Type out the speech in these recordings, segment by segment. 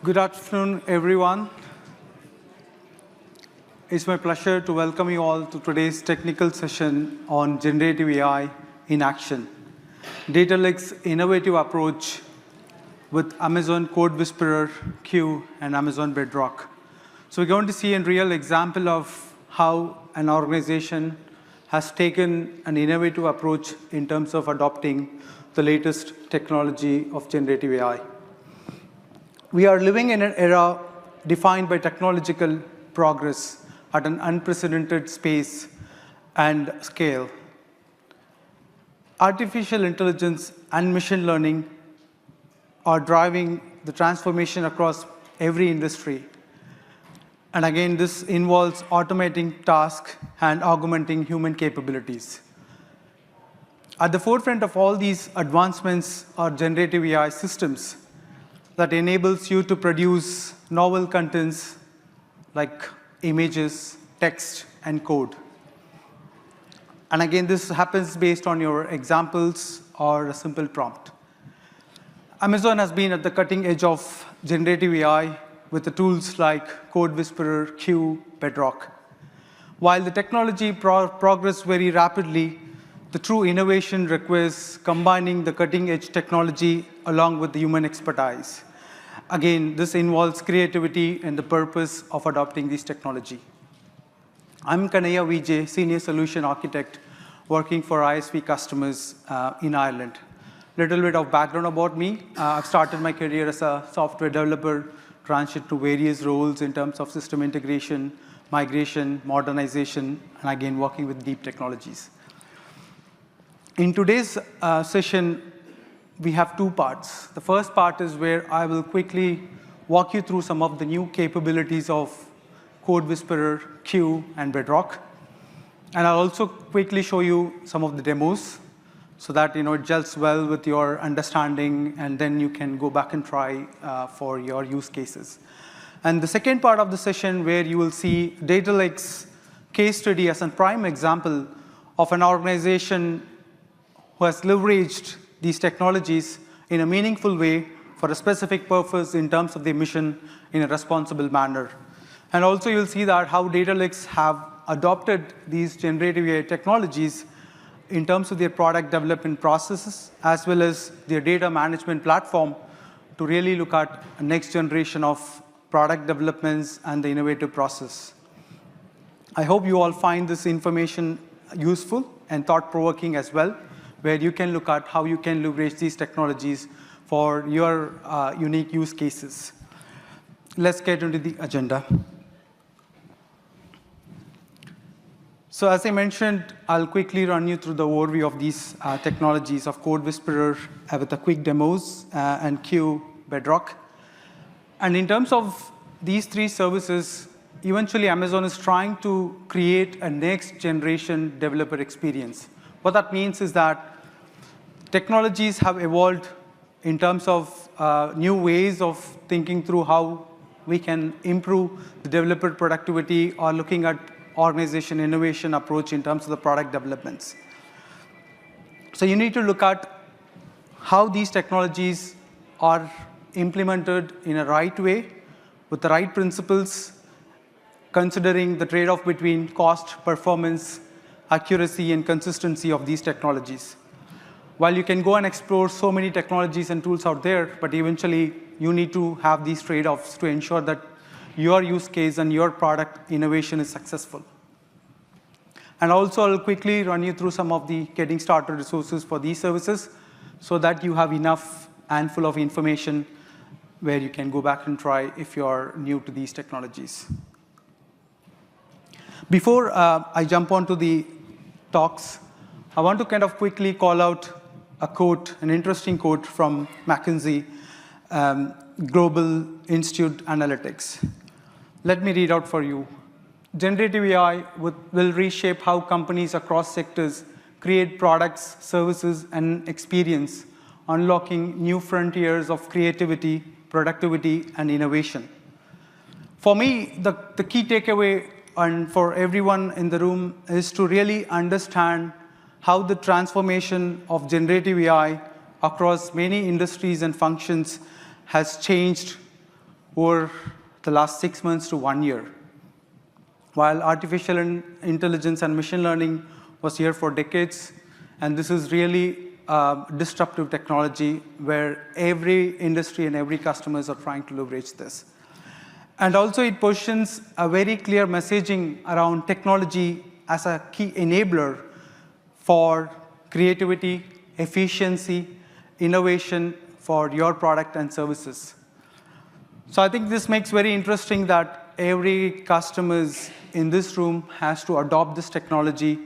Good afternoon, everyone. It's my pleasure to welcome you all to today's technical session on generative AI in action. Datalex's innovative approach with Amazon Code Whisperer, Q, and Amazon Bedrock. So we're going to see a real example of how an organization has taken an innovative approach in terms of adopting the latest technology of generative AI. We are living in an era defined by technological progress at an unprecedented pace and scale. Artificial intelligence and machine learning are driving the transformation across every industry. And again, this involves automating tasks and augmenting human capabilities. At the forefront of all these advancements are generative AI systems that enables you to produce novel contents like images, text, and code. And again, this happens based on your examples or a simple prompt. Amazon has been at the cutting edge of generative AI with the tools like Code Whisperer, Q, Bedrock. While the technology progresses very rapidly, the true innovation requires combining the cutting-edge technology along with the human expertise. Again, this involves creativity and the purpose of adopting this technology. I'm Kanaya Vijay, Senior Solution Architect, working for ISV customers in Ireland. Little bit of background about me. I've started my career as a software developer, transitioned to various roles in terms of system integration, migration, modernization, and again, working with deep technologies. In today's session, we have two parts. The first part is where I will quickly walk you through some of the new capabilities of Code Whisperer, Q, and Bedrock. And I'll also quickly show you some of the demos so that it gels well with your understanding, and then you can go back and try for your use cases. And the second part of the session where you will see Datalex case study as a prime example of an organization who has leveraged these technologies in a meaningful way for a specific purpose in terms of the mission in a responsible manner. And also you'll see that how Datalex have adopted these generative AI technologies in terms of their product development processes, as well as their data management platform to really look at a next generation of product developments and the innovative process. I hope you all find this information useful and thought-provoking as well, where you can look at how you can leverage these technologies for your unique use cases. Let's get into the agenda. So as I mentioned, I'll quickly run you through the overview of these technologies of Code Whisperer with a quick demos and Q, Bedrock. And in terms of these three services, eventually Amazon is trying to create a next generation developer experience. What that means is that technologies have evolved in terms of new ways of thinking through how we can improve the developer productivity or looking at organization innovation approach in terms of the product developments. So you need to look at how these technologies are implemented in a right way with the right principles, considering the trade-off between cost, performance, accuracy, and consistency of these technologies. While you can go and explore so many technologies and tools out there, but eventually you need to have these trade-offs to ensure that your use case and your product innovation is successful. And also, I'll quickly run you through some of the getting started resources for these services so that you have enough and full of information where you can go back and try if you're new to these technologies. Before I jump onto the talks, I want to kind of quickly call out a quote, an interesting quote from McKinsey Global Institute Analytics. Let me read out for you. Generative AI will reshape how companies across sectors create products, services, and experience, unlocking new frontiers of creativity, productivity, and innovation. For me, the key takeaway and for everyone in the room is to really understand how the transformation of generative AI across many industries and functions has changed over the last 6 months to 1 year. While artificial intelligence and machine learning was here for decades, and this is really disruptive technology where every industry and every customers are trying to leverage this. And also it positions a very clear messaging around technology as a key enabler for creativity, efficiency, innovation for your product and services. So I think this makes very interesting that every customer in this room has to adopt this technology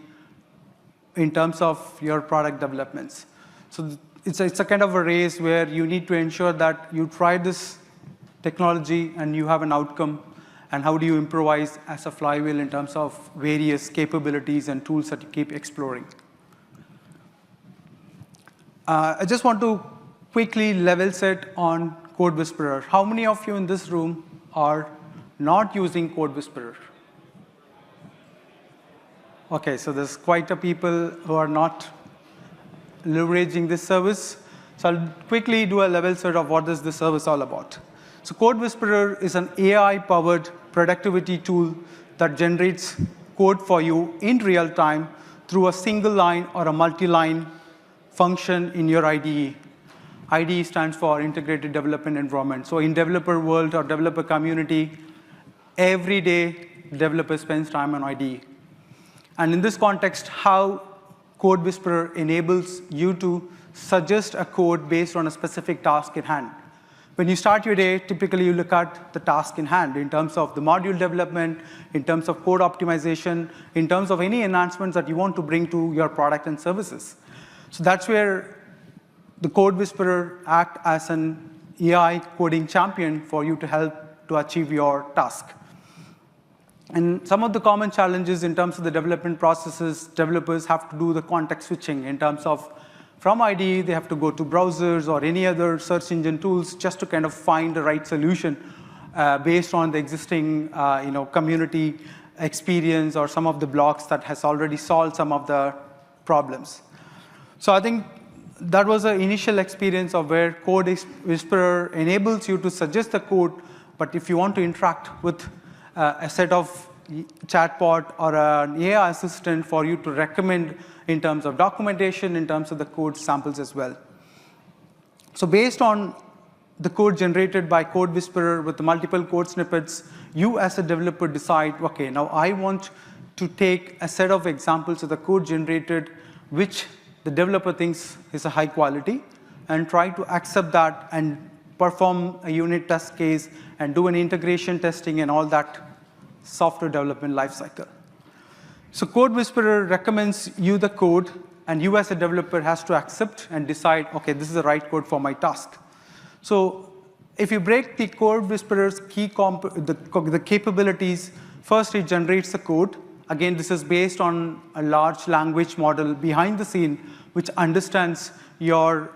in terms of your product developments. So it's a kind of a race where you need to ensure that you try this technology and you have an outcome, and how do you improvise as a flywheel in terms of various capabilities and tools that you keep exploring. I just want to quickly level set on Code Whisperer. How many of you in this room are not using Code Whisperer? Okay, so there's quite a people who are not leveraging this service. So I'll quickly do a level set of what is this service all about. So Code Whisperer is an AI-powered productivity tool that generates code for you in real time through a single line or a multi-line function in your IDE. IDE stands for Integrated Development Environment. So in developer world or developer community, every day developer spends time on IDE. And in this context, how Code Whisperer enables you to suggest a code based on a specific task in hand. When you start your day, typically you look at the task in hand in terms of the module development, in terms of code optimization, in terms of any enhancements that you want to bring to your product and services. So that's where the Code Whisperer acts as an AI coding champion for you to help to achieve your task. And some of the common challenges in terms of the development processes, developers have to do the context switching in terms of from IDE, they have to go to browsers or any other search engine tools just to kind of find the right solution based on the existing community experience or some of the blocks that has already solved some of the problems. So I think that was an initial experience of where Code Whisperer enables you to suggest the code, but if you want to interact with a set of chatbot or an AI assistant for you to recommend in terms of documentation, in terms of the code samples as well. So based on the code generated by Code Whisperer with the multiple code snippets, you as a developer decide, okay, now I want to take a set of examples of the code generated which the developer thinks is a high quality and try to accept that and perform a unit test case and do an integration testing and all that software development lifecycle. So Code Whisperer recommends you the code, and you as a developer has to accept and decide, okay, this is the right code for my task. So if you break the Code Whisperer's the capabilities, first it generates the code. Again, this is based on a large language model behind the scene, which understands your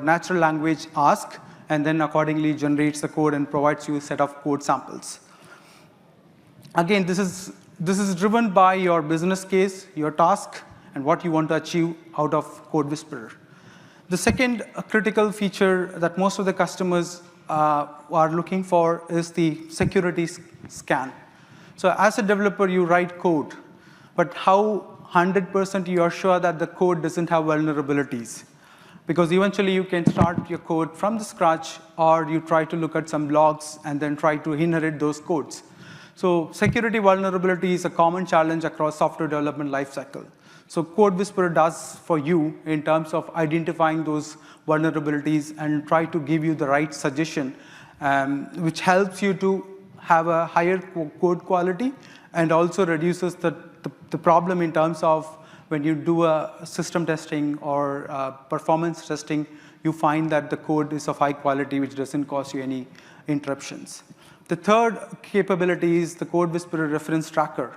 natural language ask, and then accordingly generates the code and provides you a set of code samples. Again, this is driven by your business case, your task, and what you want to achieve out of Code Whisperer. The second critical feature that most of the customers are looking for is the security scan. So as a developer, you write code, but how 100% you are sure that the code doesn't have vulnerabilities? Because eventually you can start your code from the scratch, or you try to look at some logs and then try to inherit those codes. So security vulnerability is a common challenge across software development lifecycle. So Code Whisperer does for you in terms of identifying those vulnerabilities and try to give you the right suggestion, which helps you to have a higher code quality and also reduces the problem in terms of when you do a system testing or performance testing, you find that the code is of high quality, which doesn't cause you any interruptions. The third capability is the Code Whisperer reference tracker.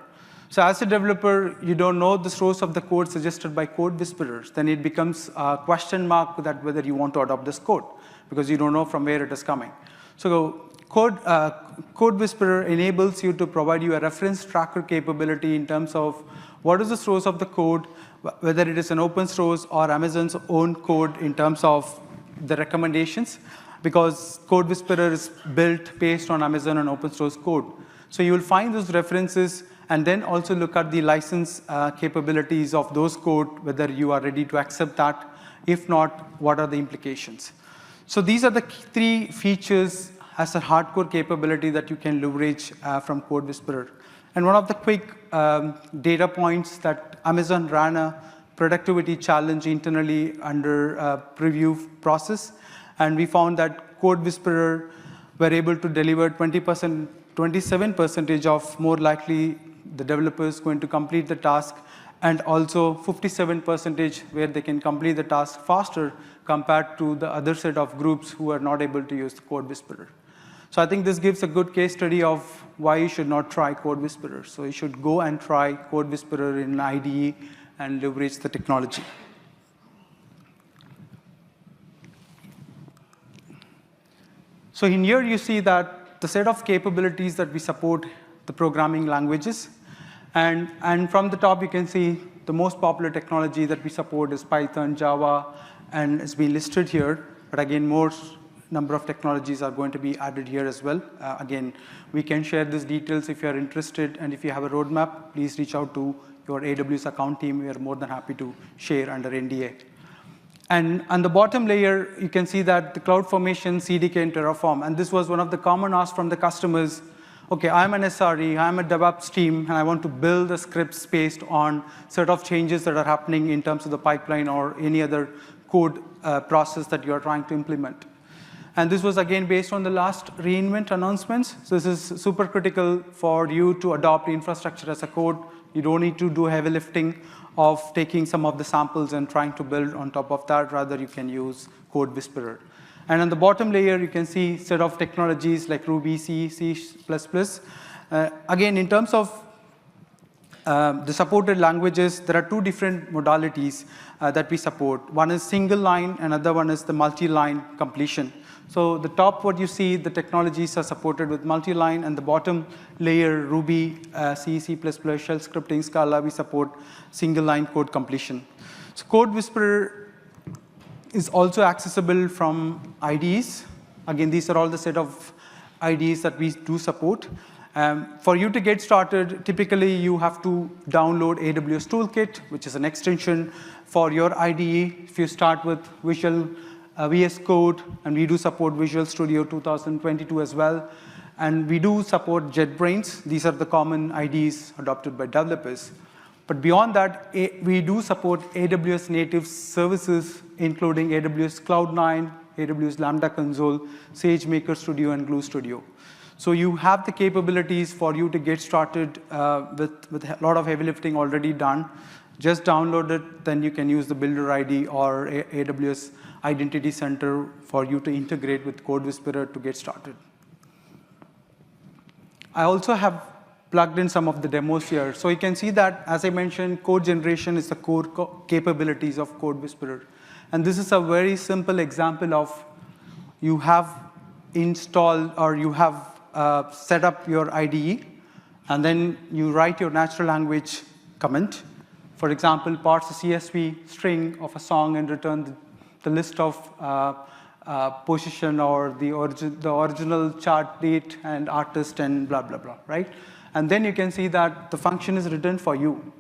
So as a developer, you don't know the source of the code suggested by Code Whisperers. Then it becomes a question mark that whether you want to adopt this code, because you don't know from where it is coming. So Code Whisperer enables you to provide you a reference tracker capability in terms of what is the source of the code, whether it is an open source or Amazon's own code in terms of the recommendations. because Code Whisperer is built based on Amazon and open source code. So you will find those references and then also look at the license capabilities of those code, whether you are ready to accept that. If not, what are the implications? So these are the three features as a hardcore capability that you can leverage from Code Whisperer. And one of the quick data points that Amazon ran a productivity challenge internally under a preview process. And we found that Code Whisperer were able to deliver 27% of more likely the developers going to complete the task, and also 57% where they can complete the task faster compared to the other set of groups who are not able to use the Code Whisperer. So I think this gives a good case study of why you should not try Code Whisperer. So you should go and try Code Whisperer in IDE and leverage the technology. So in here you see that the set of capabilities that we support, the programming languages. And from the top you can see the most popular technology that we support is Python, Java, and it's been listed here. But again, more number of technologies are going to be added here as well. Again, we can share these details if you are interested, and if you have a roadmap, please reach out to your AWS account team. We are more than happy to share under NDA. And on the bottom layer, you can see that the CloudFormation, CDK, and Terraform. And this was one of the common asks from the customers. OK, I'm an SRE, I'm a DevOps team, and I want to build the scripts based on set of changes that are happening in terms of the pipeline or any other code process that you're trying to implement. And this was, again, based on the last reInvent announcements. So this is super critical for you to adopt infrastructure as a code. You don't need to do heavy lifting of taking some of the samples and trying to build on top of that. Rather, you can use Code Whisperer. And on the bottom layer, you can see set of technologies like Ruby, C, C++. Again, in terms of the supported languages, there are two different modalities that we support. One is single line, and another one is the multi-line completion. So the top, what you see, the technologies are supported with multi-line, and the bottom layer, Ruby, C, C++, shell scripting, Scala, we support single-line code completion. So Code Whisperer is also accessible from IDEs. Again, these are all the set of IDEs that we do support. For you to get started, typically you have to download AWS Toolkit, which is an extension for your IDE. If you start with VS Code, and we do support Visual Studio 2022 as well. And we do support JetBrains. These are the common IDEs adopted by developers. But beyond that, we do support AWS native services, including AWS Cloud9, AWS Lambda Console, SageMaker Studio, and Glue Studio. So you have the capabilities for you to get started with a lot of heavy lifting already done. Just download it, then you can use the Builder ID or AWS Identity Center for you to integrate with Code Whisperer to get started. I also have plugged in some of the demos here. So you can see that, as I mentioned, code generation is the core capabilities of Code Whisperer. And this is a very simple example of you have installed or you have set up your IDE, and then you write your natural language comment. For example, parse a CSV string of a song and return the list of position or the original chart date and artist and blah, blah, blah, right? And then you can see that the function is written for you.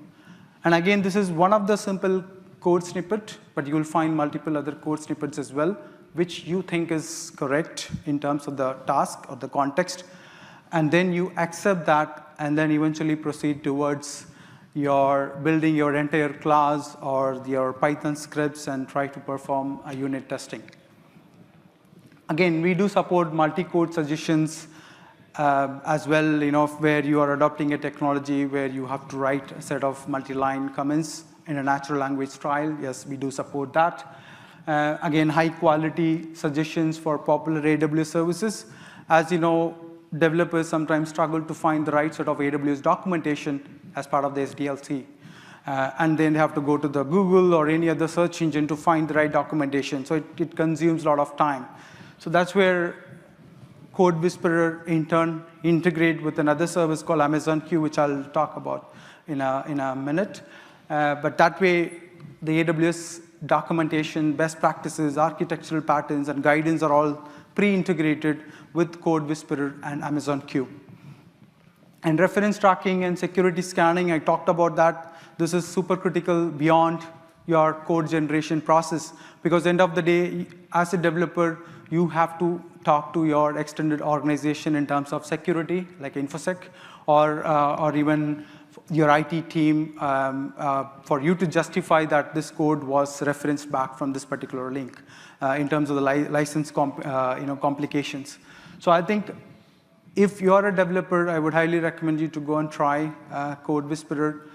And again, this is one of the simple code snippet, but you will find multiple other code snippets as well, which you think is correct in terms of the task or the context. And then you accept that, and then eventually proceed towards your building your entire class or your Python scripts and try to perform a unit testing. Again, we do support multi-code suggestions as well, where you are adopting a technology where you have to write a set of multi-line comments in a natural language style. Yes, we do support that. Again, high-quality suggestions for popular AWS services. As you know, developers sometimes struggle to find the right set of AWS documentation as part of the SDLC. And then they have to go to the Google or any other search engine to find the right documentation. So it consumes a lot of time. So that's where Code Whisperer, in turn, integrate with another service called Amazon Q, which I'll talk about in a minute. But that way, the AWS documentation, best practices, architectural patterns, and guidance are all pre-integrated with Code Whisperer and Amazon Q. And reference tracking and security scanning, I talked about that. This is super critical beyond your code generation process, because at the end of the day, as a developer, you have to talk to your extended organization in terms of security, like InfoSec, or even your IT team for you to justify that this code was referenced back from this particular link in terms of the license complications. So I think if you're a developer, I would highly recommend you to go and try Code Whisperer,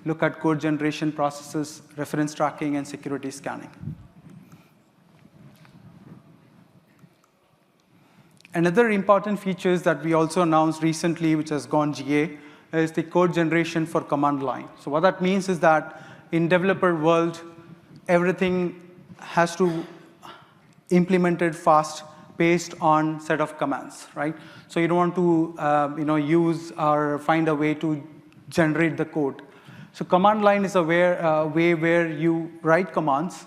look at code generation processes, reference tracking, and security scanning. Another important features that we also announced recently, which has gone GA, is the code generation for command line. So what that means is that in developer world, everything has to implemented fast based on set of commands, right? So you don't want to use or find a way to generate the code. So command line is a way where you write commands.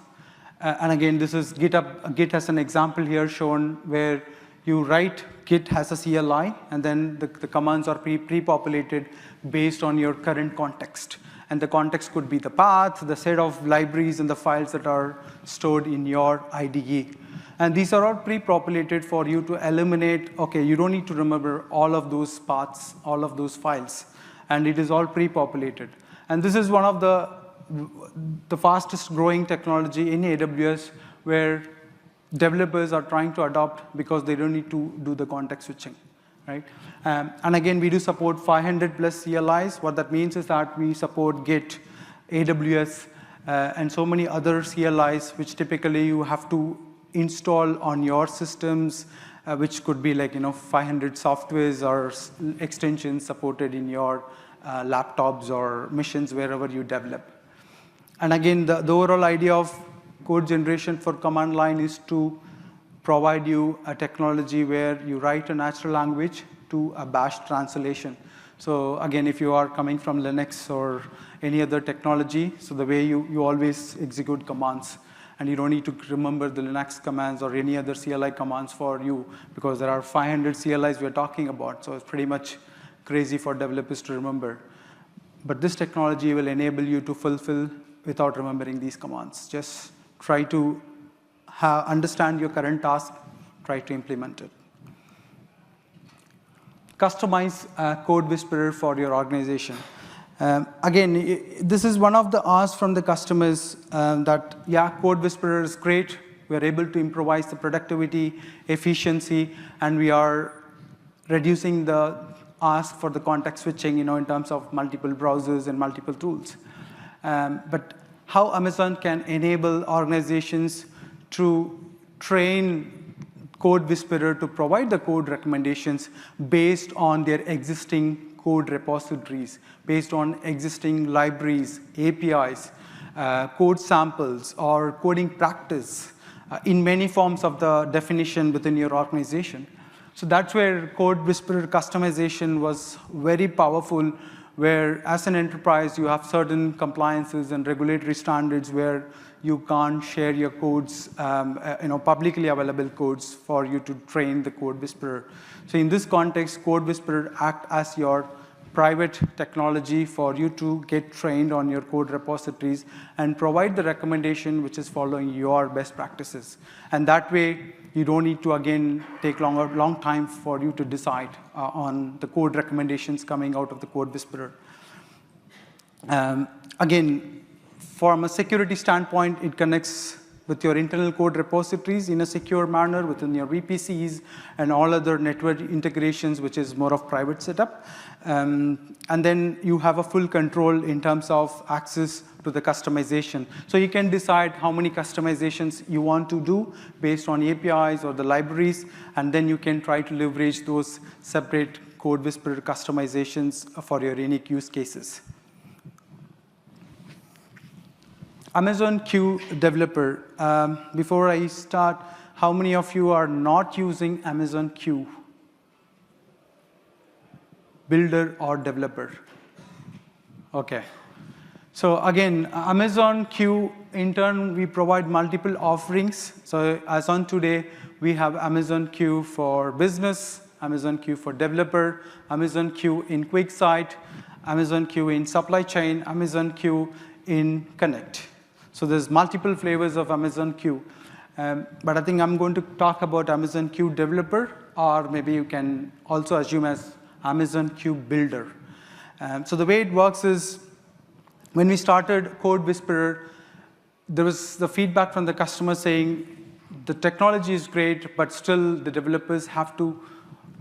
And again, this is Git has an example here shown where you write Git has a CLI, and then the commands are pre-populated based on your current context. And the context could be the path, the set of libraries, and the files that are stored in your IDE. And these are all pre-populated for you to eliminate, OK, you don't need to remember all of those paths, all of those files. And it is all pre-populated. And this is one of the fastest growing technology in AWS where developers are trying to adopt because they don't need to do the context switching, right? And again, we do support 500 plus CLIs. What that means is that we support Git, AWS, and so many other CLIs, which typically you have to install on your systems, which could be like 500 softwares or extensions supported in your laptops or machines wherever you develop. And again, the overall idea of code generation for command line is to provide you a technology where you write a natural language to a bash translation. So again, if you are coming from Linux or any other technology, so the way you always execute commands, and you don't need to remember the Linux commands or any other CLI commands for you, because there are 500 CLIs we're talking about, so it's pretty much crazy for developers to remember. But this technology will enable you to fulfill without remembering these commands. Just try to understand your current task, try to implement it. Customize Code Whisperer for your organization. Again, this is one of the asks from the customers that, yeah, Code Whisperer is great. We are able to improvise the productivity, efficiency, and we are reducing the ask for the context switching, in terms of multiple browsers and multiple tools. But how Amazon can enable organizations to train Code Whisperer to provide the code recommendations based on their existing code repositories, based on existing libraries, APIs, code samples, or coding practice in many forms of the definition within your organization. So that's where Code Whisperer customization was very powerful, where as an enterprise, you have certain compliances and regulatory standards where you can't share your codes, publicly available codes for you to train the Code Whisperer. So in this context, Code Whisperer act as your private technology for you to get trained on your code repositories and provide the recommendation which is following your best practices. And that way, you don't need to, again, take long time for you to decide on the code recommendations coming out of the Code Whisperer. Again, from a security standpoint, it connects with your internal code repositories in a secure manner within your VPCs and all other network integrations, which is more of private setup. And then you have a full control in terms of access to the customization. So you can decide how many customizations you want to do based on APIs or the libraries, and then you can try to leverage those separate Code Whisperer customizations for your unique use cases. Amazon Q developer. Before I start, how many of you are not using Amazon Q? Builder or developer? Okay. So again, Amazon Q, in turn, we provide multiple offerings. So as on today, we have Amazon Q for business, Amazon Q for developer, Amazon Q in QuickSight, Amazon Q in supply chain, Amazon Q in Connect. So there's multiple flavors of Amazon Q. But I think I'm going to talk about Amazon Q developer, or maybe you can also assume as Amazon Q builder. So the way it works is, when we started Code Whisperer, there was the feedback from the customer saying the technology is great, but still the developers have to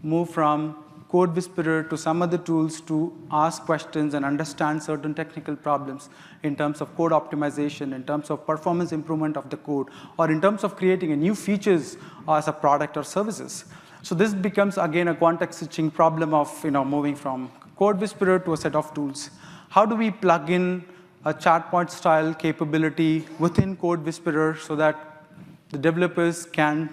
move from Code Whisperer to some other tools to ask questions and understand certain technical problems in terms of code optimization, in terms of performance improvement of the code, or in terms of creating a new features as a product or services. So this becomes, again, a context switching problem of moving from Code Whisperer to a set of tools. How do we plug in a chatbot style capability within Code Whisperer so that the developers can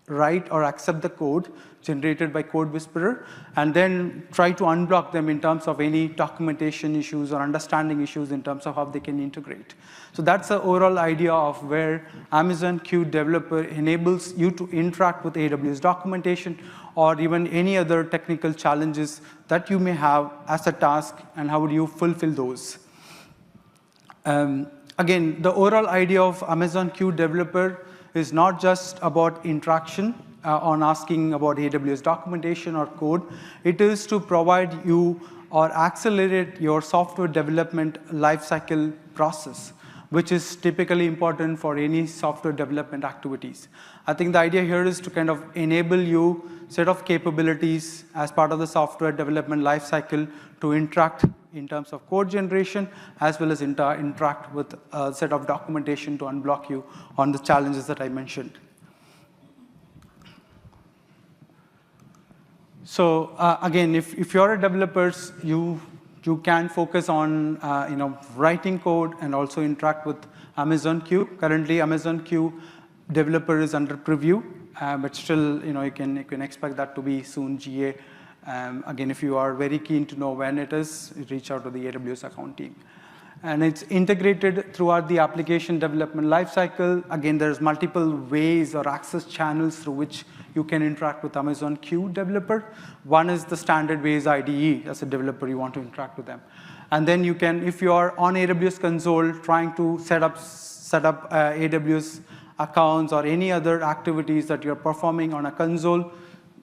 write or accept the code generated by Code Whisperer, and then try to unblock them in terms of any documentation issues or understanding issues in terms of how they can integrate. So that's the overall idea of where Amazon Q Developer enables you to interact with AWS documentation or even any other technical challenges that you may have as a task, and how would you fulfill those. Again, the overall idea of Amazon Q Developer is not just about interaction on asking about AWS documentation or code. It is to provide you or accelerate your software development lifecycle process, which is typically important for any software development activities. I think the idea here is to kind of enable you set of capabilities as part of the software development lifecycle to interact in terms of code generation, as well as interact with a set of documentation to unblock you on the challenges that I mentioned. So again, if you're a developer, you can focus on writing code and also interact with Amazon Q. Currently, Amazon Q Developer is under preview, but still, you can expect that to be soon GA. Again, if you are very keen to know when it is, reach out to the AWS account team. And it's integrated throughout the application development lifecycle. Again, there's multiple ways or access channels through which you can interact with Amazon Q Developer. One is the standard ways IDE. As a developer, you want to interact with them. And then you can, if you are on AWS console trying to set up AWS accounts or any other activities that you're performing on a console,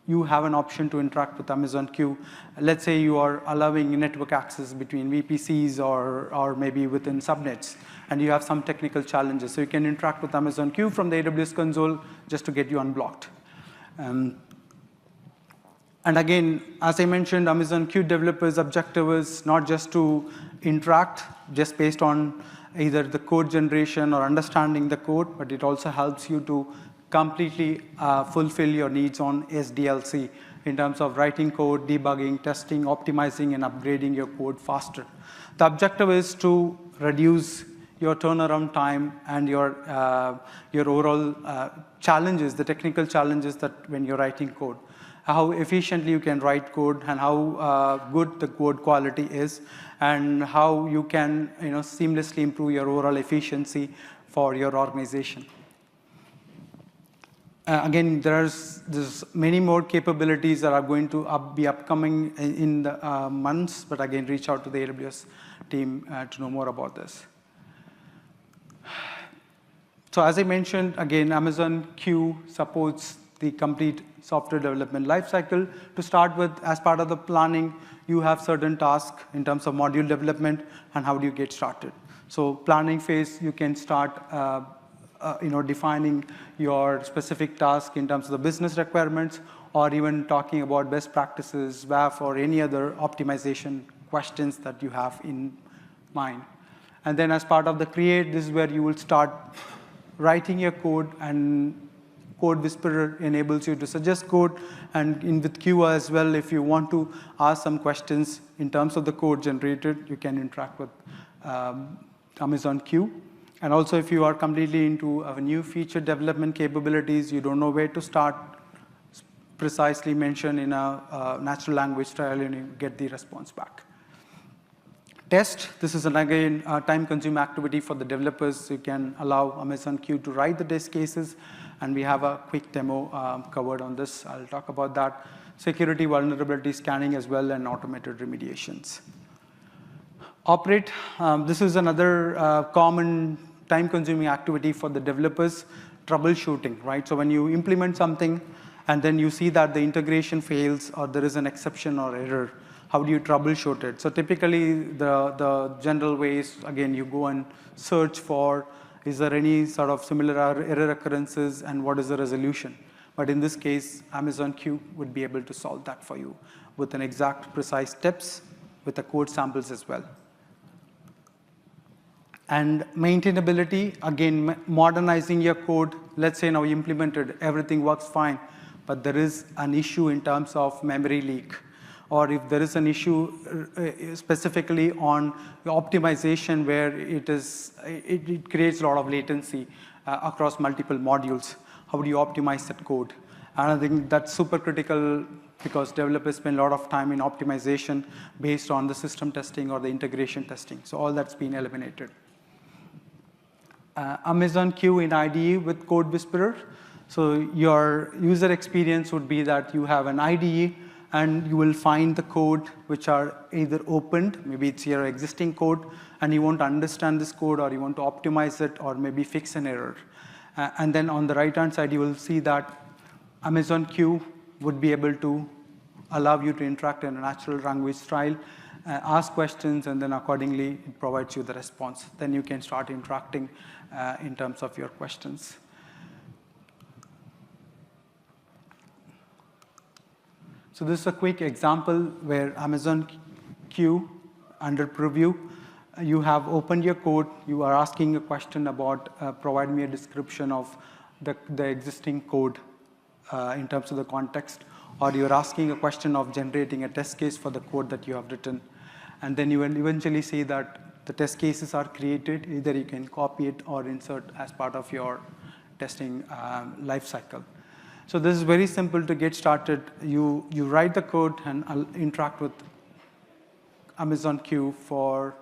you have an option to interact with Amazon Q. Let's say you are allowing network access between VPCs or maybe within subnets, and you have some technical challenges. So you can interact with Amazon Q from the AWS console just to get you unblocked. And again, as I mentioned, Amazon Q Developer's objective is not just to interact just based on either the code generation or understanding the code, but it also helps you to completely fulfill your needs on SDLC in terms of writing code, debugging, testing, optimizing, and upgrading your code faster. The objective is to reduce your turnaround time and your overall challenges, the technical challenges that when you're writing code, how efficiently you can write code and how good the code quality is, and how you can seamlessly improve your overall efficiency for your organization. Again, there's many more capabilities that are going to be upcoming in the months, but again, reach out to the AWS team to know more about this. So as I mentioned, again, Amazon Q supports the complete software development lifecycle. To start with, as part of the planning, you have certain tasks in terms of module development and how do you get started. So planning phase, you can start defining your specific task in terms of the business requirements, or even talking about best practices, WAF, or any other optimization questions that you have in mind. And then as part of the create, this is where you will start writing your code, and Code Whisperer enables you to suggest code. And with Q as well, if you want to ask some questions in terms of the code generated, you can interact with Amazon Q. And also, if you are completely into a new feature development capabilities, you don't know where to start, precisely mention in a natural language style, and you get the response back. Test, this is again a time-consuming activity for the developers. You can allow Amazon Q to write the test cases, and we have a quick demo covered on this. I'll talk about that. Security vulnerability scanning as well, and automated remediations. Operate, this is another common time-consuming activity for the developers, troubleshooting, right? So when you implement something and then you see that the integration fails or there is an exception or error, how do you troubleshoot it? So typically, the general ways, again, you go and search for, is there any sort of similar error occurrences and what is the resolution? But in this case, Amazon Q would be able to solve that for you with an exact, precise steps with the code samples as well. And maintainability, again, modernizing your code. Let's say now you implemented, everything works fine, but there is an issue in terms of memory leak. Or if there is an issue specifically on the optimization where it creates a lot of latency across multiple modules, how do you optimize that code? And I think that's super critical because developers spend a lot of time in optimization based on the system testing or the integration testing. So all that's been eliminated. Amazon Q in IDE with Code Whisperer. So your user experience would be that you have an IDE and you will find the code which are either opened, maybe it's your existing code, and you want to understand this code or you want to optimize it or maybe fix an error. And then on the right-hand side, you will see that Amazon Q would be able to allow you to interact in a natural language style, ask questions, and then accordingly, it provides you the response. Then you can start interacting in terms of your questions. So this is a quick example where Amazon Q, under preview, you have opened your code. You are asking a question about provide me a description of the existing code in terms of the context, or you're asking a question of generating a test case for the code that you have written. And then you will eventually see that the test cases are created. Either you can copy it or insert as part of your testing lifecycle. So this is very simple to get started. You write the code and interact with Amazon Q for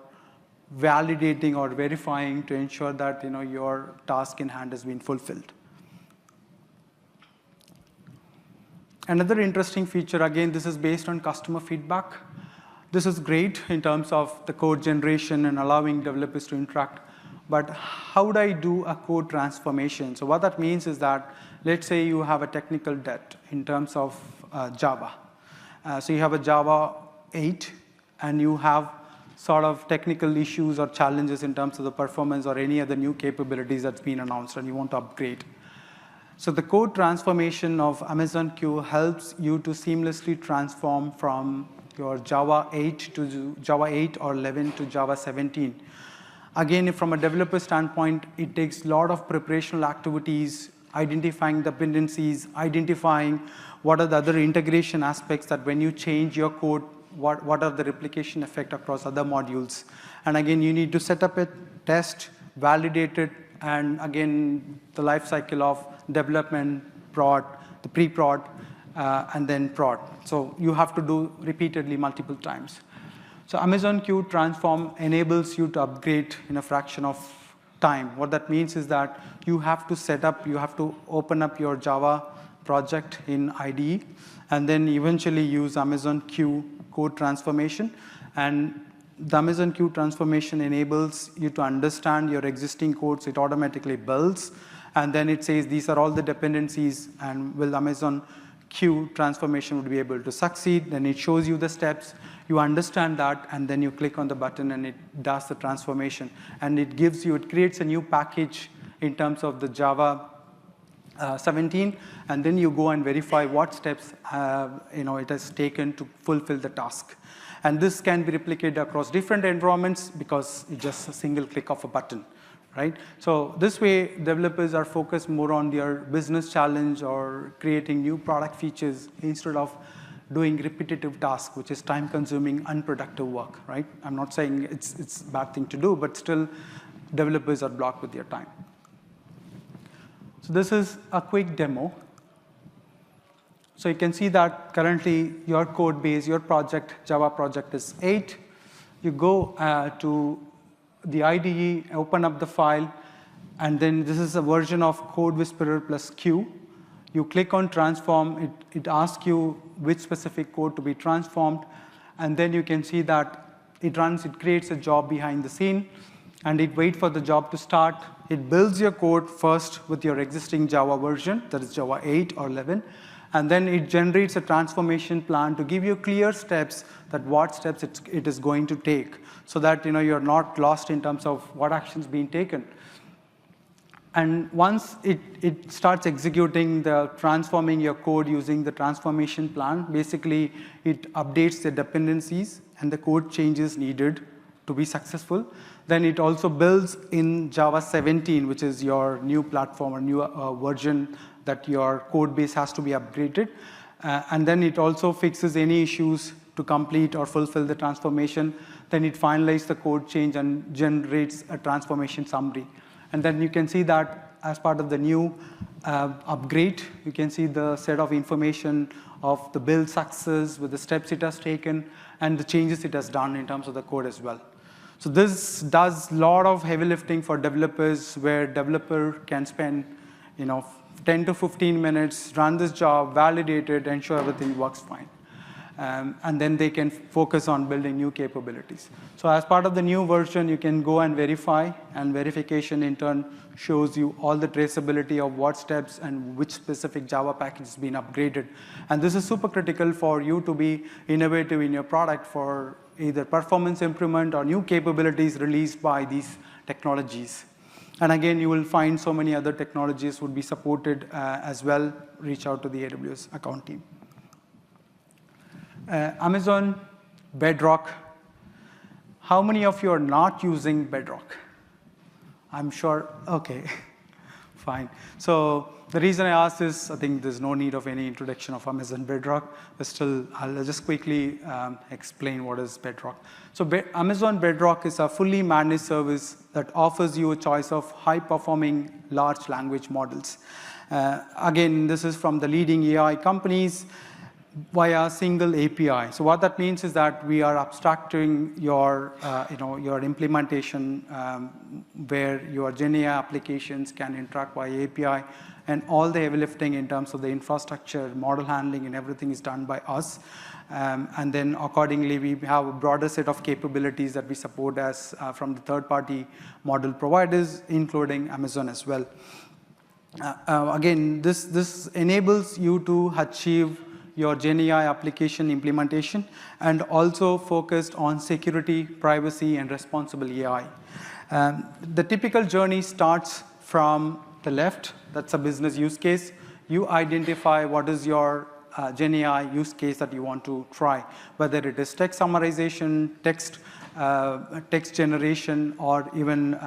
validating or verifying to ensure that your task in hand has been fulfilled. Another interesting feature, again, this is based on customer feedback. This is great in terms of the code generation and allowing developers to interact. But how would I do a code transformation? So what that means is that, let's say you have a technical debt in terms of Java. So you have a Java 8, and you have sort of technical issues or challenges in terms of the performance or any other new capabilities that's been announced, and you want to upgrade. So the code transformation of Amazon Q helps you to seamlessly transform from your Java 8 to Java 8 or 11 to Java 17. Again, from a developer standpoint, it takes a lot of preparational activities, identifying dependencies, identifying what are the other integration aspects that when you change your code, what are the replication effect across other modules. And again, you need to set up it, test, validate it, and again, the life cycle of development, prod, the pre-prod, and then prod. So you have to do repeatedly multiple times. So Amazon Q Transform enables you to upgrade in a fraction of time. What that means is that you have to set up, you have to open up your Java project in IDE, and then eventually use Amazon Q code transformation. And the Amazon Q transformation enables you to understand your existing codes. It automatically builds, and then it says these are all the dependencies, and will Amazon Q transformation would be able to succeed. Then it shows you the steps. You understand that, and then you click on the button, and it does the transformation. And it creates a new package in terms of the Java 17, and then you go and verify what steps it has taken to fulfill the task. And this can be replicated across different environments because it's just a single click of a button, right? So this way, developers are focused more on their business challenge or creating new product features instead of doing repetitive tasks, which is time-consuming, unproductive work, right? I'm not saying it's a bad thing to do, but still, developers are blocked with their time. So this is a quick demo. So you can see that currently your code base, your project, Java project is 8. you go to the IDE, open up the file, and then this is a version of Code Whisperer plus Q. You click on transform, it asks you which specific code to be transformed, and then you can see that it creates a job behind the scene, and it waits for the job to start. It builds your code first with your existing Java version, that is Java 8 or 11, and then it generates a transformation plan to give you clear steps that what steps it is going to take, so that you're not lost in terms of what actions being taken. And once it starts executing transforming your code using the transformation plan, basically it updates the dependencies and the code changes needed to be successful. Then it also builds in Java 17, which is your new platform or new version that your code base has to be upgraded. And then it also fixes any issues to complete or fulfill the transformation. Then it finalizes the code change and generates a transformation summary. And then you can see that as part of the new upgrade, you can see the set of information of the build success with the steps it has taken and the changes it has done in terms of the code as well. So this does a lot of heavy lifting for developers, where developer can spend 10 to 15 minutes, run this job, validate it, ensure everything works fine. And then they can focus on building new capabilities. So as part of the new version, you can go and verify, and verification in turn shows you all the traceability of what steps and which specific Java package has been upgraded. And this is super critical for you to be innovative in your product for either performance improvement or new capabilities released by these technologies. And again, you will find so many other technologies would be supported as well. Reach out to the AWS account team. Amazon Bedrock. How many of you are not using Bedrock? I'm sure, okay, fine. So the reason I asked is, I think there's no need of any introduction of Amazon Bedrock, but still, I'll just quickly explain what is Bedrock. So Amazon Bedrock is a fully managed service that offers you a choice of high-performing large language models. Again, this is from the leading AI companies via a single API. So what that means is that we are abstracting your implementation where your GenAI applications can interact via API, and all the heavy lifting in terms of the infrastructure, model handling, and everything is done by us. And then accordingly, we have a broader set of capabilities that we support as from the third-party model providers, including Amazon as well. Again, this enables you to achieve your GenAI application implementation, and also focused on security, privacy, and responsible AI. The typical journey starts from the left. That's a business use case. You identify what is your GenAI use case that you want to try, whether it is text summarization, text generation, or even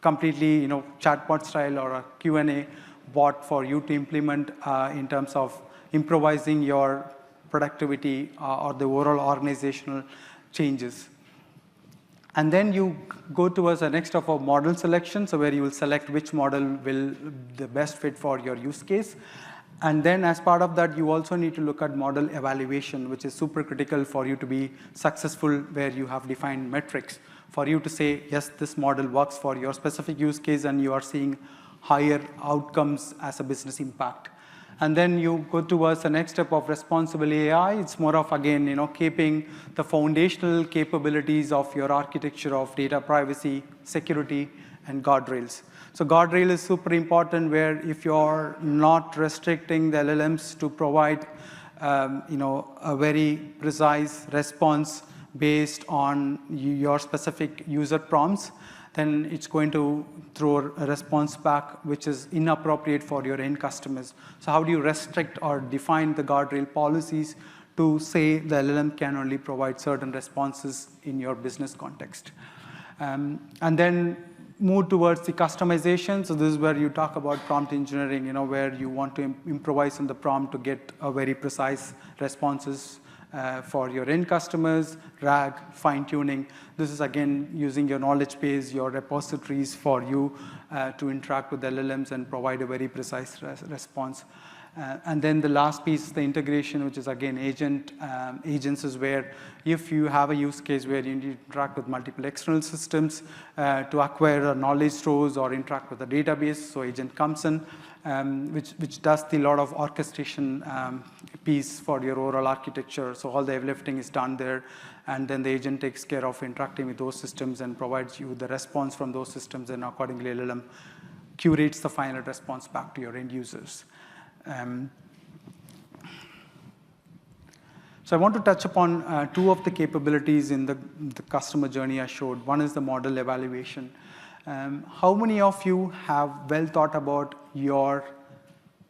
completely chatbot style or a Q&A bot for you to implement in terms of improvising your productivity or the overall organizational changes. And then you go towards the next step of model selection, so where you will select which model will the best fit for your use case. And then as part of that, you also need to look at model evaluation, which is super critical for you to be successful, where you have defined metrics for you to say, yes, this model works for your specific use case, and you are seeing higher outcomes as a business impact. And then you go towards the next step of responsible AI. It's more of, again, keeping the foundational capabilities of your architecture of data privacy, security, and guardrails. So guardrail is super important, where if you're not restricting the LLMs to provide a very precise response based on your specific user prompts, then it's going to throw a response back which is inappropriate for your end customers. So how do you restrict or define the guardrail policies to say the LLM can only provide certain responses in your business context? And then move towards the customization. So this is where you talk about prompt engineering, where you want to improvise on the prompt to get a very precise responses for your end customers, RAG, fine-tuning. This is, again, using your knowledge base, your repositories for you to interact with LLMs and provide a very precise response. And then the last piece is the integration, which is again agents is where if you have a use case where you need to interact with multiple external systems to acquire knowledge stores or interact with the database, so agent comes in, which does the lot of orchestration piece for your overall architecture. So all the heavy lifting is done there, and then the agent takes care of interacting with those systems and provides you the response from those systems, and accordingly LLM curates the final response back to your end users. So I want to touch upon two of the capabilities in the customer journey I showed. One is the model evaluation. How many of you have well thought about your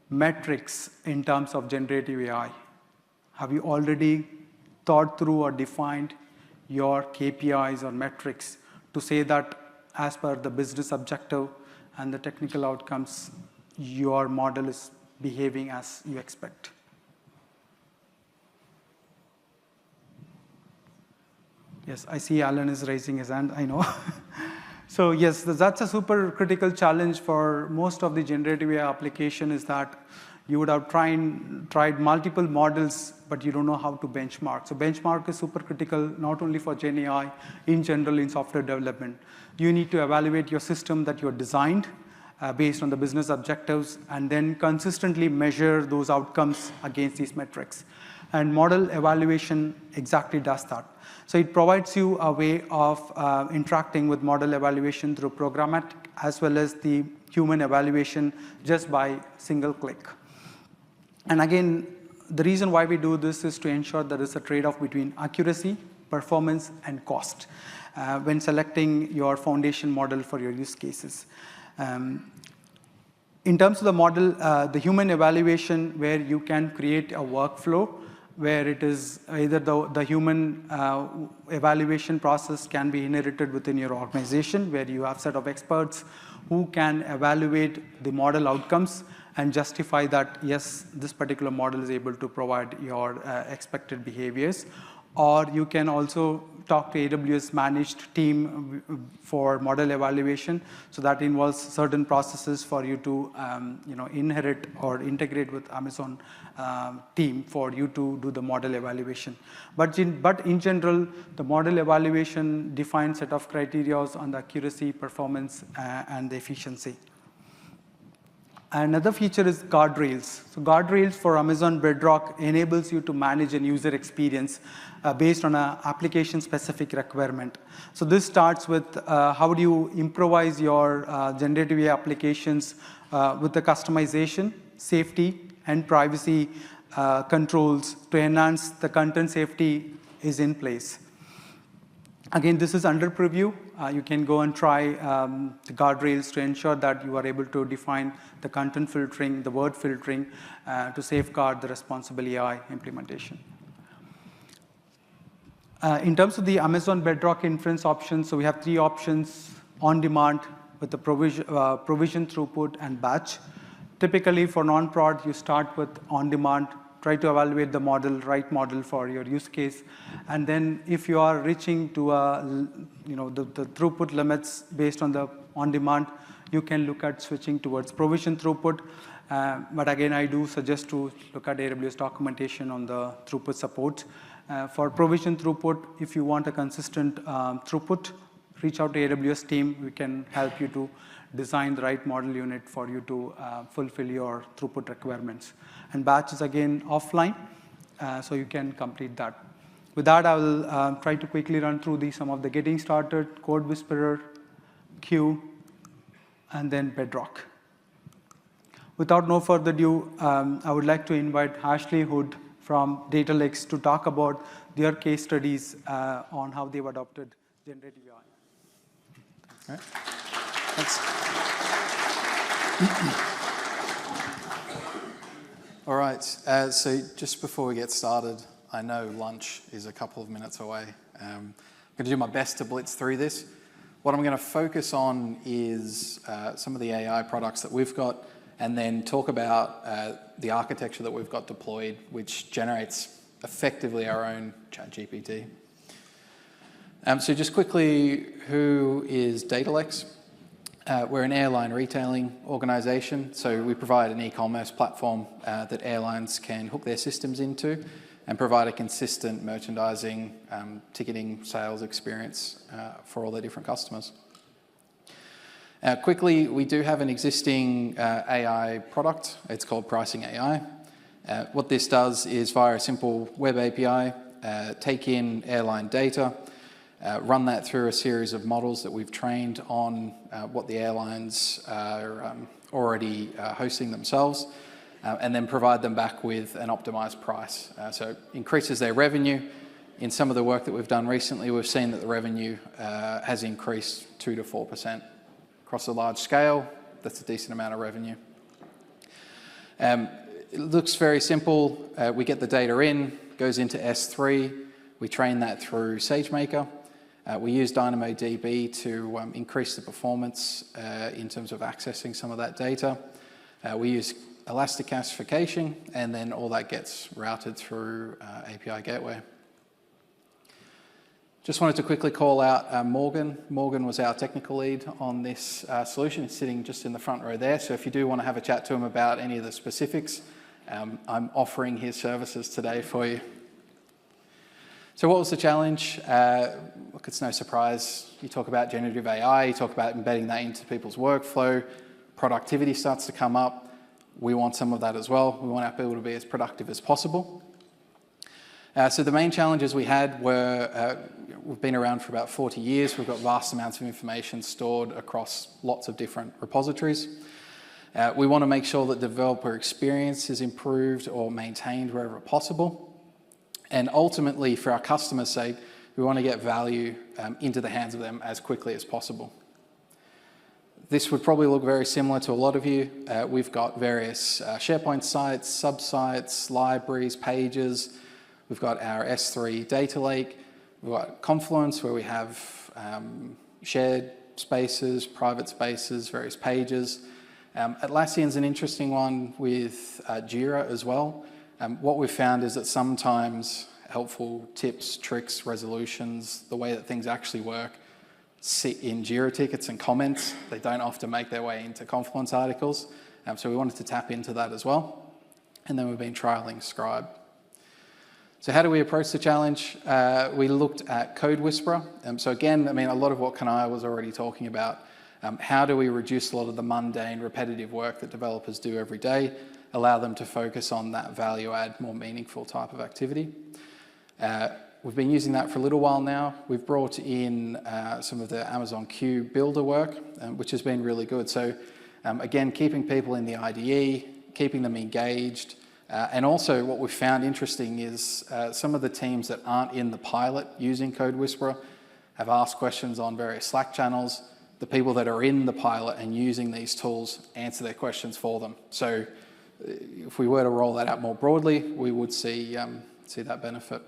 metrics in terms of generative AI? Have you already thought through or defined your KPIs or metrics to say that as per the business objective and the technical outcomes, your model is behaving as you expect? Yes, I see Alan is raising his hand, I know. So yes, that's a super critical challenge for most of the generative AI application, is that you would have tried multiple models, but you don't know how to benchmark. So benchmark is super critical, not only for Gen AI, in general in software development. You need to evaluate your system that you're designed based on the business objectives, and then consistently measure those outcomes against these metrics. And model evaluation exactly does that. So it provides you a way of interacting with model evaluation through programmatic as well as the human evaluation just by single click. And again, the reason why we do this is to ensure there is a trade-off between accuracy, performance, and cost when selecting your foundation model for your use cases. In terms of the model, the human evaluation, where you can create a workflow where it is either the human evaluation process can be inherited within your organization, where you have a set of experts who can evaluate the model outcomes and justify that, yes, this particular model is able to provide your expected behaviors. Or you can also talk to AWS managed team for model evaluation. So that involves certain processes for you to inherit or integrate with Amazon team for you to do the model evaluation. But in general, the model evaluation defines set of criteria on the accuracy, performance, and the efficiency. Another feature is guardrails. So guardrails for Amazon Bedrock enables you to manage an user experience based on an application-specific requirement. So this starts with how do you improvise your generative AI applications with the customization, safety, and privacy controls to enhance the content safety is in place. Again, this is under preview. You can go and try the guardrails to ensure that you are able to define the content filtering, the word filtering, to safeguard the responsible AI implementation. In terms of the Amazon Bedrock inference options, so we have 3 options: on demand with the provision throughput and batch. Typically for non-prod, you start with on demand, try to evaluate the model, right model for your use case. And then if you are reaching to the throughput limits based on the on-demand, you can look at switching towards provision throughput. But again, I do suggest to look at AWS documentation on the throughput support. For provision throughput, if you want a consistent throughput, reach out to AWS team. We can help you to design the right model unit for you to fulfill your throughput requirements. And batch is again offline, so you can complete that. With that, I will try to quickly run through some of the getting started: Code Whisperer, Q, and then Bedrock. Without no further ado, I would like to invite Ashley Hood from Datalex to talk about their case studies on how they've adopted generative AI. All right. Thanks. All right, so just before we get started, I know lunch is a couple of minutes away. I'm going to do my best to blitz through this. What I'm going to focus on is some of the AI products that we've got, and then talk about the architecture that we've got deployed, which generates effectively our own ChatGPT. So just quickly, who is Datalex? We're an airline retailing organisation, so we provide an e-commerce platform that airlines can hook their systems into and provide a consistent merchandising, ticketing, sales experience for all their different customers. Quickly, we do have an existing AI product. It's called Pricing AI. What this does is, via a simple web API, take in airline data, run that through a series of models that we've trained on what the airlines are already hosting themselves, and then provide them back with an optimized price. So it increases their revenue. In some of the work that we've done recently, we've seen that the revenue has increased 2 to 4%. Across a large scale, that's a decent amount of revenue. It looks very simple. We get the data in, goes into S3. We train that through SageMaker. We use DynamoDB to increase the performance in terms of accessing some of that data. We use Elastic Classification, and then all that gets routed through API Gateway. Just wanted to quickly call out Morgan. Morgan was our technical lead on this solution. He's sitting just in the front row there. So if you do want to have a chat to him about any of the specifics, I'm offering his services today for you. So what was the challenge? Look, it's no surprise. You talk about generative AI, you talk about embedding that into people's workflow, productivity starts to come up. We want some of that as well. We want our people to be as productive as possible. So the main challenges we had were, we've been around for about 40 years. We've got vast amounts of information stored across lots of different repositories. We want to make sure that developer experience is improved or maintained wherever possible. And ultimately, for our customers' sake, we want to get value into the hands of them as quickly as possible. This would probably look very similar to a lot of you. We've got various SharePoint sites, sub-sites, libraries, pages. We've got our S3 data lake. We've got Confluence, where we have shared spaces, private spaces, various pages. Atlassian's an interesting one with Jira as well. What we've found is that sometimes helpful tips, tricks, resolutions, the way that things actually work, sit in Jira tickets and comments. They don't often make their way into Confluence articles. So we wanted to tap into that as well. And then we've been trialing Scribe. So how do we approach the challenge? We looked at Code Whisperer. So again, I mean, a lot of what Kanaya was already talking about. How do we reduce a lot of the mundane, repetitive work that developers do every day, allow them to focus on that value add, more meaningful type of activity? We've been using that for a little while now. We've brought in some of the Amazon Q builder work, which has been really good. So again, keeping people in the IDE, keeping them engaged. And also what we've found interesting is some of the teams that aren't in the pilot using Code Whisperer have asked questions on various Slack channels. The people that are in the pilot and using these tools answer their questions for them. So if we were to roll that out more broadly, we would see that benefit.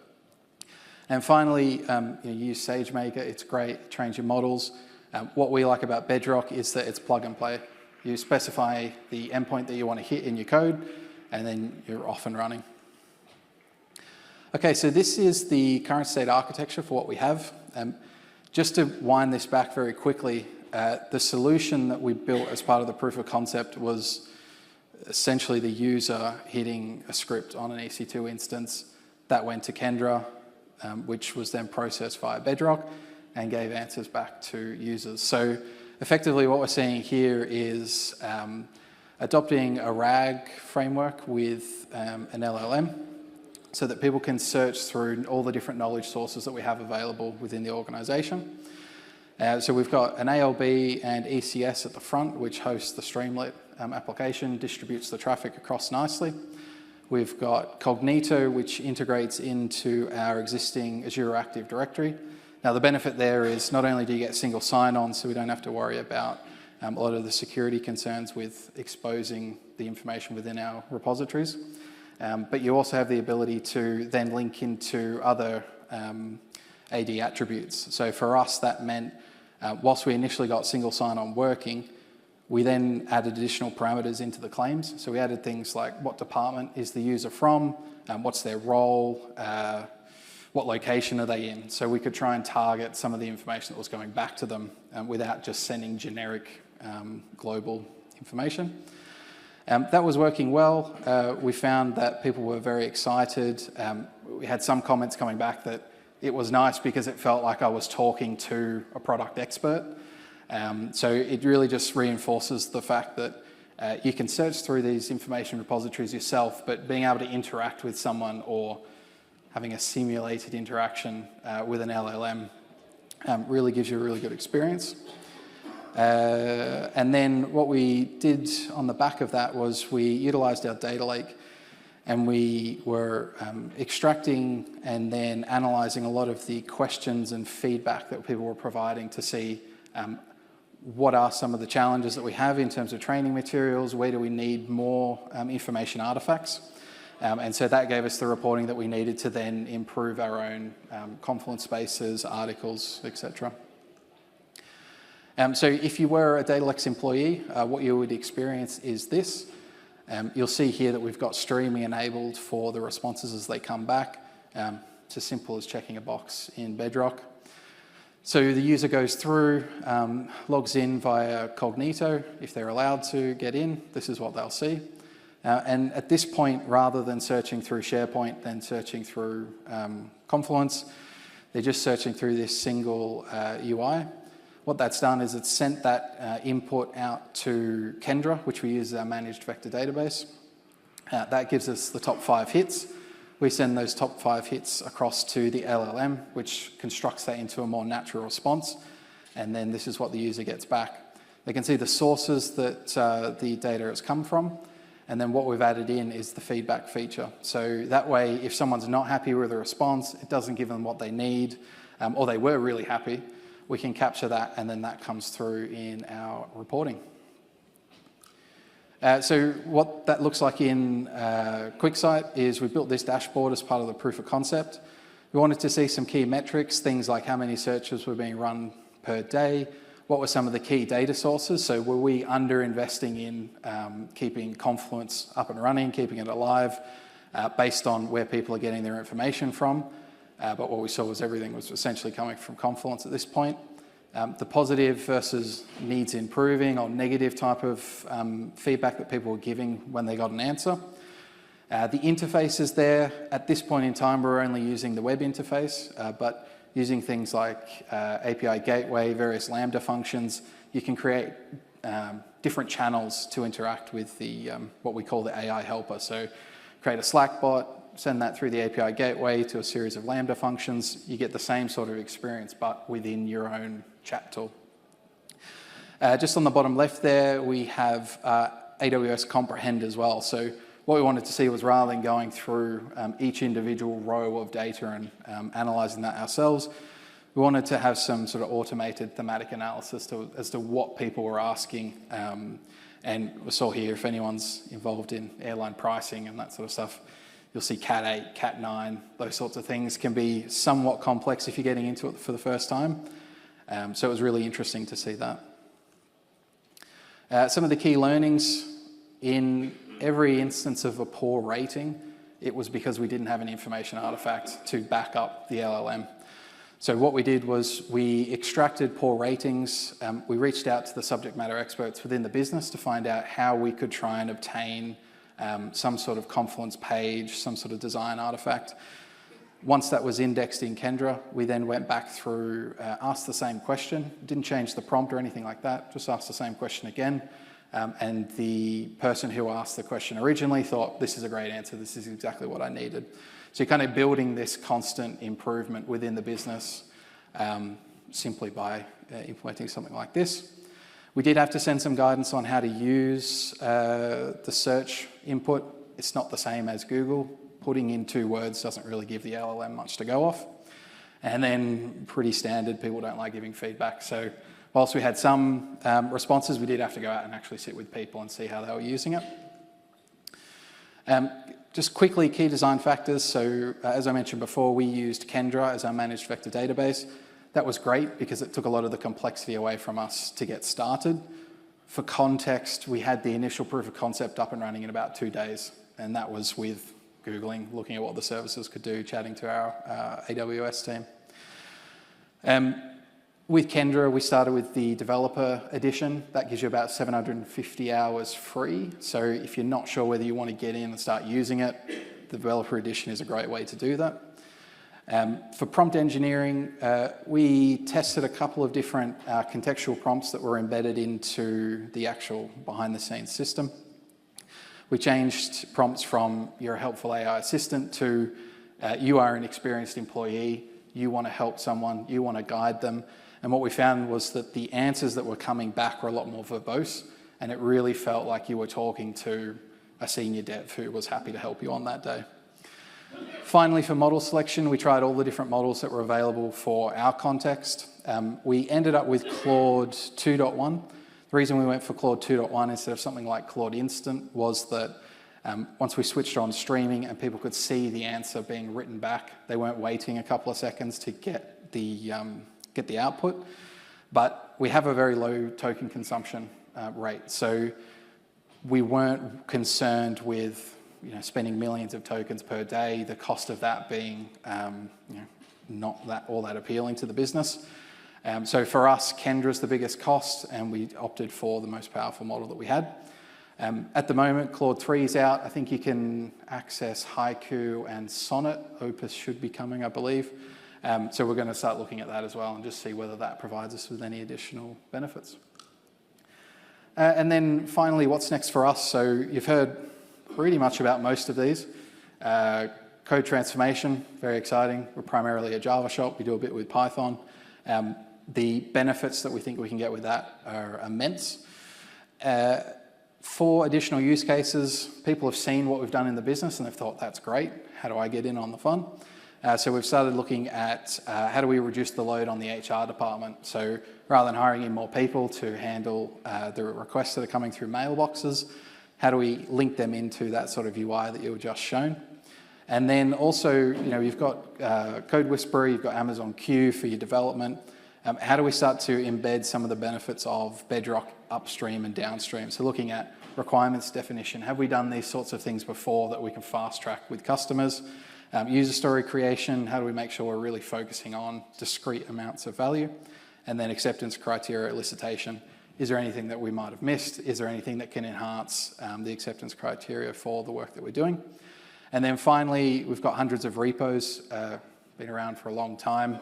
And finally, you use SageMaker. It's great. It trains your models. What we like about Bedrock is that it's plug and play. You specify the endpoint that you want to hit in your code, and then you're off and running. Okay, so this is the current state architecture for what we have. Just to wind this back very quickly, the solution that we built as part of the proof of concept was essentially the user hitting a script on an EC2 instance. That went to Kendra, which was then processed via Bedrock and gave answers back to users. So effectively what we're seeing here is adopting a RAG framework with an LLM so that people can search through all the different knowledge sources that we have available within the organization. So we've got an ALB and ECS at the front, which hosts the Streamlit application, distributes the traffic across nicely. We've got Cognito, which integrates into our existing Azure Active Directory. Now, the benefit there is not only do you get single sign-on, so we don't have to worry about a lot of the security concerns with exposing the information within our repositories, but you also have the ability to then link into other AD attributes. So for us, that meant whilst we initially got single sign-on working, we then added additional parameters into the claims. So we added things like what department is the user from, what's their role, what location are they in. So we could try and target some of the information that was going back to them without just sending generic global information. That was working well. We found that people were very excited. We had some comments coming back that it was nice because it felt like I was talking to a product expert. So it really just reinforces the fact that you can search through these information repositories yourself, but being able to interact with someone or having a simulated interaction with an LLM really gives you a really good experience. And then what we did on the back of that was we utilized our data lake, and we were extracting and then analyzing a lot of the questions and feedback that people were providing to see what are some of the challenges that we have in terms of training materials, where do we need more information artifacts. And so that gave us the reporting that we needed to then improve our own Confluence spaces, articles, etc. So if you were a Datalex employee, what you would experience is this. You'll see here that we've got streaming enabled for the responses as they come back. It's as simple as checking a box in Bedrock. So the user goes through, logs in via Cognito. If they're allowed to get in, this is what they'll see. And at this point, rather than searching through SharePoint, then searching through Confluence, they're just searching through this single UI. What that's done is it's sent that input out to Kendra, which we use as our managed vector database. That gives us the top 5 hits. We send those top 5 hits across to the LLM, which constructs that into a more natural response. And then this is what the user gets back. They can see the sources that the data has come from. And then what we've added in is the feedback feature. So that way, if someone's not happy with a response, it doesn't give them what they need, or they were really happy, we can capture that, and then that comes through in our reporting. So what that looks like in QuickSight is we built this dashboard as part of the proof of concept. We wanted to see some key metrics, things like how many searches were being run per day, what were some of the key data sources. So were we under-investing in keeping Confluence up and running, keeping it alive, based on where people are getting their information from. But what we saw was everything was essentially coming from Confluence at this point. The positive versus needs improving or negative type of feedback that people were giving when they got an answer. The interfaces there, at this point in time, we're only using the web interface, but using things like API gateway, various Lambda functions, you can create different channels to interact with the what we call the AI helper. So create a Slack bot, send that through the API gateway to a series of Lambda functions. You get the same sort of experience, but within your own chat tool. Just on the bottom left there, we have AWS Comprehend as well. So what we wanted to see was, rather than going through each individual row of data and analyzing that ourselves, we wanted to have some sort of automated thematic analysis as to what people were asking. And we saw here, if anyone's involved in airline pricing and that sort of stuff, you'll see Cat 8, Cat 9, those sorts of things can be somewhat complex if you're getting into it for the first time. So it was really interesting to see that. Some of the key learnings: in every instance of a poor rating, it was because we didn't have an information artifact to back up the LLM. So what we did was we extracted poor ratings. We reached out to the subject matter experts within the business to find out how we could try and obtain some sort of Confluence page, some sort of design artifact. Once that was indexed in Kendra, we then went back through, asked the same question, didn't change the prompt or anything like that, just asked the same question again. And the person who asked the question originally thought, this is a great answer, this is exactly what I needed. So you're kind of building this constant improvement within the business simply by implementing something like this. We did have to send some guidance on how to use the search input. It's not the same as Google. Putting in 2 words doesn't really give the LLM much to go off. And then pretty standard, people don't like giving feedback. So whilst we had some responses, we did have to go out and actually sit with people and see how they were using it. Just quickly, key design factors. So as I mentioned before, we used Kendra as our managed vector database. That was great because it took a lot of the complexity away from us to get started. For context, we had the initial proof of concept up and running in about 2 days, and that was with Googling, looking at what the services could do, chatting to our AWS team. With Kendra, we started with the developer edition. That gives you about 750 hours free. So if you're not sure whether you want to get in and start using it, the developer edition is a great way to do that. For prompt engineering, we tested a couple of different contextual prompts that were embedded into the actual behind-the-scenes system. We changed prompts from "you're a helpful AI assistant" to "you are an experienced employee, you want to help someone, you want to guide them." And what we found was that the answers that were coming back were a lot more verbose, and it really felt like you were talking to a senior dev who was happy to help you on that day. Finally, for model selection, we tried all the different models that were available for our context. We ended up with Claude 2.1. The reason we went for Claude 2.1 instead of something like Claude Instant was that once we switched on streaming and people could see the answer being written back, they weren't waiting a couple of seconds to get the output. But we have a very low token consumption rate, so we weren't concerned with spending millions of tokens per day, the cost of that being not all that appealing to the business. So for us, Kendra's the biggest cost, and we opted for the most powerful model that we had. At the moment, Claude 3 is out. I think you can access Haiku and Sonnet. Opus should be coming, I believe. So we're going to start looking at that as well and just see whether that provides us with any additional benefits. And then finally, what's next for us? So you've heard pretty much about most of these. Code transformation, very exciting. We're primarily a Java shop. We do a bit with Python. The benefits that we think we can get with that are immense. For additional use cases, people have seen what we've done in the business and they've thought, that's great. How do I get in on the fun? So we've started looking at how do we reduce the load on the HR department. So rather than hiring in more people to handle the requests that are coming through mailboxes, how do we link them into that sort of UI that you were just shown? And then also, you've got Code Whisperer, you've got Amazon Q for your development. How do we start to embed some of the benefits of Bedrock upstream and downstream? So looking at requirements definition, have we done these sorts of things before that we can fast track with customers? User story creation, how do we make sure we're really focusing on discrete amounts of value? And then acceptance criteria elicitation. Is there anything that we might have missed? Is there anything that can enhance the acceptance criteria for the work that we're doing? And then finally, we've got hundreds of repos, been around for a long time,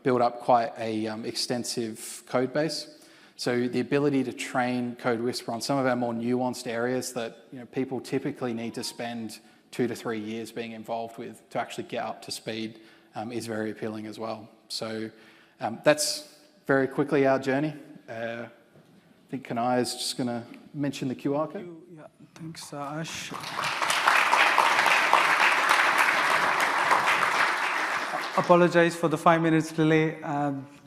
built up quite a extensive code base. So the ability to train Code Whisperer on some of our more nuanced areas that people typically need to spend 2 to 3 years being involved with to actually get up to speed is very appealing as well. So that's very quickly our journey. I think Kanai is just going to mention the QR code. Yeah, thanks, Ash. Apologize for the 5 minutes delay,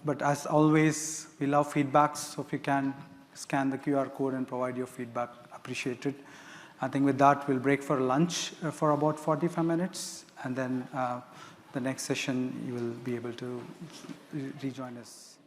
but as always, we love feedback, so if you can scan the QR code and provide your feedback, appreciate it. I think with that, we'll break for lunch for about 45 minutes, and then the next session, you will be able to rejoin us.